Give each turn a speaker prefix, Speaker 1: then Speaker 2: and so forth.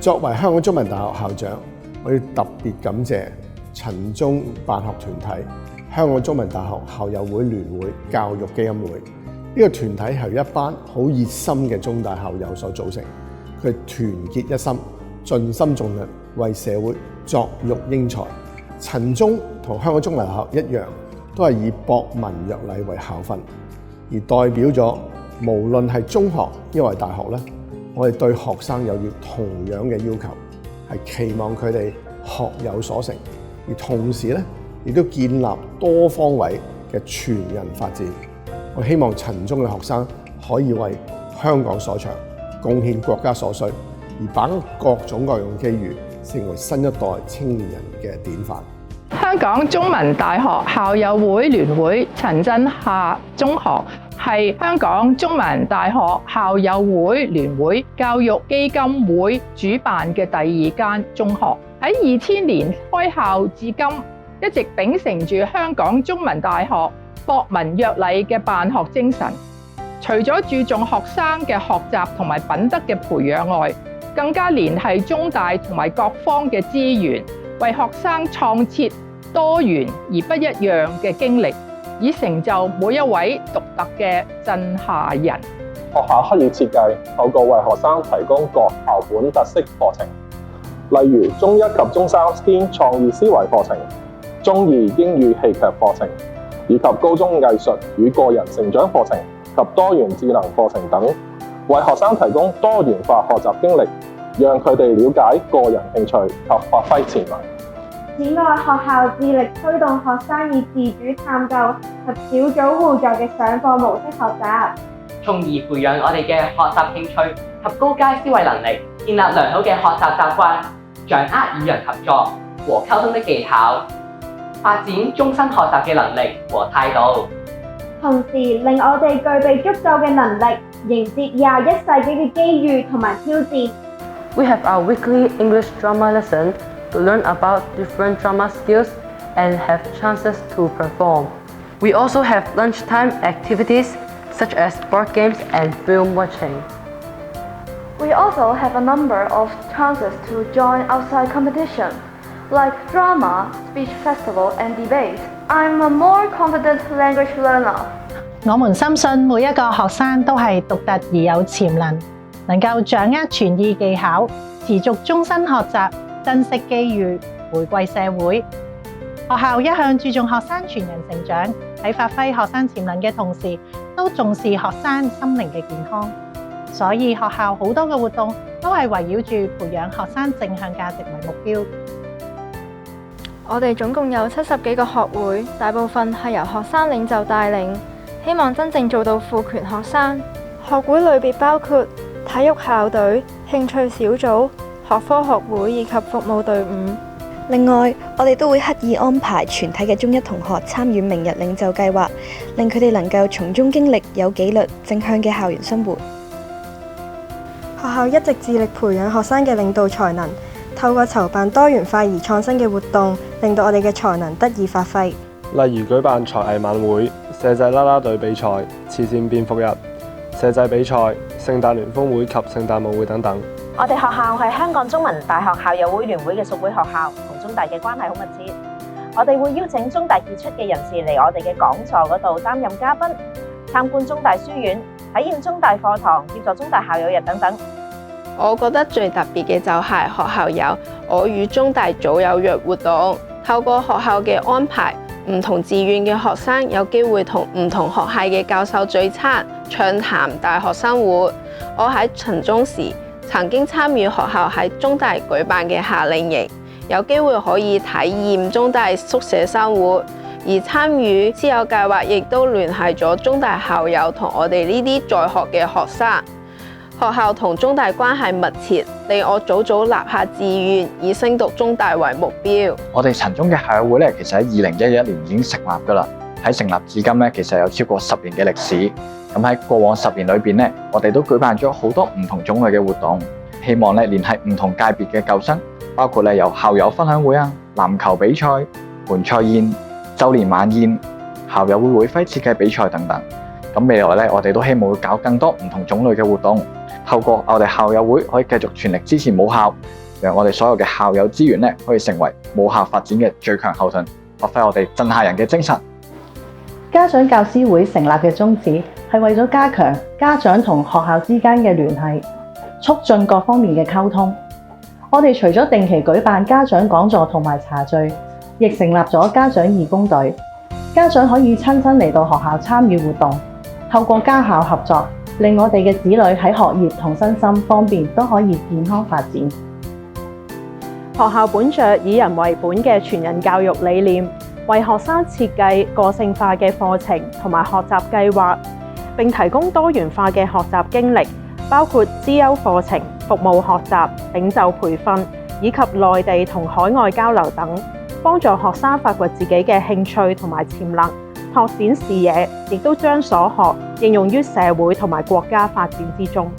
Speaker 1: 作為香港中文大學校長，我要特別感謝陳中辦學團體、香港中文大學校友會聯會教育基金會。呢個團體係由一班好熱心嘅中大校友所組成，佢團結一心，盡心盡力為社會作育英才。陳中同香港中文大學一樣，都係以博文約禮為校訓，而代表咗無論係中學抑或大學咧，我哋對學生有同樣嘅要求，係期望佢哋學有所成，而同時咧亦都建立多方位嘅全人發展。我希望陳中嘅學生可以為香港所長，貢獻國家所需，而把握各種各樣嘅機遇，成為新一代青年人嘅典範。
Speaker 2: 香港中文大學校友會聯會陳震夏中學係香港中文大學校友會聯會教育基金會主辦嘅第二間中學，喺2000年開校至今，一直秉承住香港中文大學博文約禮嘅辦學精神。除咗注重學生嘅學習同埋品德嘅培養外，更加聯繫中大同埋各方嘅資源，為學生創設多元而不一樣嘅經歷，以成就每一位獨特嘅震夏人。
Speaker 3: 學校刻意設計，透過為學生提供各校本特色課程，例如中一及中三 STEAM 創意思維課程、中二英語戲劇課程，以及高中藝術與個人成長課程及多元智能課程等，為學生提供多元化學習經歷，讓佢哋了解個人興趣及發揮潛能。
Speaker 4: 此外，學校致力推動學生以自主探究及小組互助嘅上課模式學習，
Speaker 5: 從而培養我哋嘅學習興趣及高階思維能力，建立良好嘅學習習慣，掌握與人合作和溝通的技巧，發展終身學習嘅能力和態度，
Speaker 4: 同時令我哋具備足夠嘅能力迎接21世紀嘅機遇同埋挑戰。
Speaker 6: We have our weekly English drama lesson to learn about different drama skills and have chances to perform. We also have lunchtime activities such as board games and film watching.
Speaker 7: We also have a number of chances to join outside competition, like drama, speech festival, and debate. I'm a more confident language learner.
Speaker 8: 我們深信每一個學生都係獨特而有潛能，能夠掌握傳意技巧，持續終身學習，珍惜機遇，回歸社會。學校一向注重學生全人成長，喺發揮學生潛能嘅同時，都重視學生心靈嘅健康。所以學校好多嘅活動都係圍繞住培養學生正向價值為目標。
Speaker 7: 我哋總共有70幾個學會，大部分係由學生領袖帶領，希望真正做到賦權學生。學會類別包括體育校隊、興趣小組、學科學會以及服務隊伍。
Speaker 9: 另外，我哋都會刻意安排全體嘅中一同學參與明日領袖計劃，令佢哋能夠從中經歷有紀律、正向嘅校園生活。
Speaker 10: 學校一直致力培養學生嘅領導才能，透過籌辦多元化而創新嘅活動，令到我哋嘅才能得以發揮。
Speaker 3: 例如舉辦才藝晚會、社際啦啦隊比賽、慈善便服日、社際比賽、聖誕聯歡會及聖誕舞會等等。
Speaker 11: 我哋學校係香港中文大學校友會聯會嘅屬會學校，同中大嘅關係好密切。我哋會邀請中大傑出嘅人士嚟我哋嘅講座嗰度擔任嘉賓，參觀中大書院，體驗中大課堂，協助中大校友日等等。
Speaker 12: 我覺得最特別嘅就係學校有我與中大組友約活動，透過學校嘅安排，唔同志願嘅學生有機會同唔同學系嘅教授聚餐，暢談大學生活。我喺陳中時曾經參與學校喺中大舉辦嘅夏令營，有機會可以體驗中大宿舍生活，而參與師友計劃亦都聯繫咗中大校友同我哋呢啲在學嘅學生。學校同中大關係密切，令我早早立下志願，以升讀中大為目標。
Speaker 13: 我哋陳中嘅校友會咧，其實喺2011年已經成立㗎啦。喺成立至今咧，其實有超過10年嘅歷史。咁喺過往10年裏邊咧，我哋都舉辦咗好多唔同種類嘅活動，希望咧聯繫唔同界別嘅舊生，包括咧有校友分享會啊、籃球比賽、盆菜宴、週年晚宴、校友會會徽設計比賽等等。咁未來咧，我哋都希望會搞更多唔同種類嘅活動，透過我哋校友會可以繼續全力支持母校，讓我哋所有嘅校友資源咧可以成為母校發展嘅最強後盾，發揮我哋鎮下人嘅精神。
Speaker 8: 家長教師會成立嘅宗旨係為咗加強家長同學校之間嘅聯繫，促進各方面嘅溝通。我哋除咗定期舉辦家長講座同埋茶聚，亦成立咗家長義工隊。家長可以親身嚟到學校參與活動，透過家校合作，令我哋嘅子女喺學業同身心方面都可以健康發展。
Speaker 11: 學校本着以人為本嘅全人教育理念，為學生設計個性化嘅課程同埋學習計劃，並提供多元化嘅學習經歷，包括資優課程、服務學習、領袖培訓以及內地同海外交流等，幫助學生發掘自己嘅興趣同埋潛能，拓展視野，亦都將所學應用於社會同埋國家發展之中。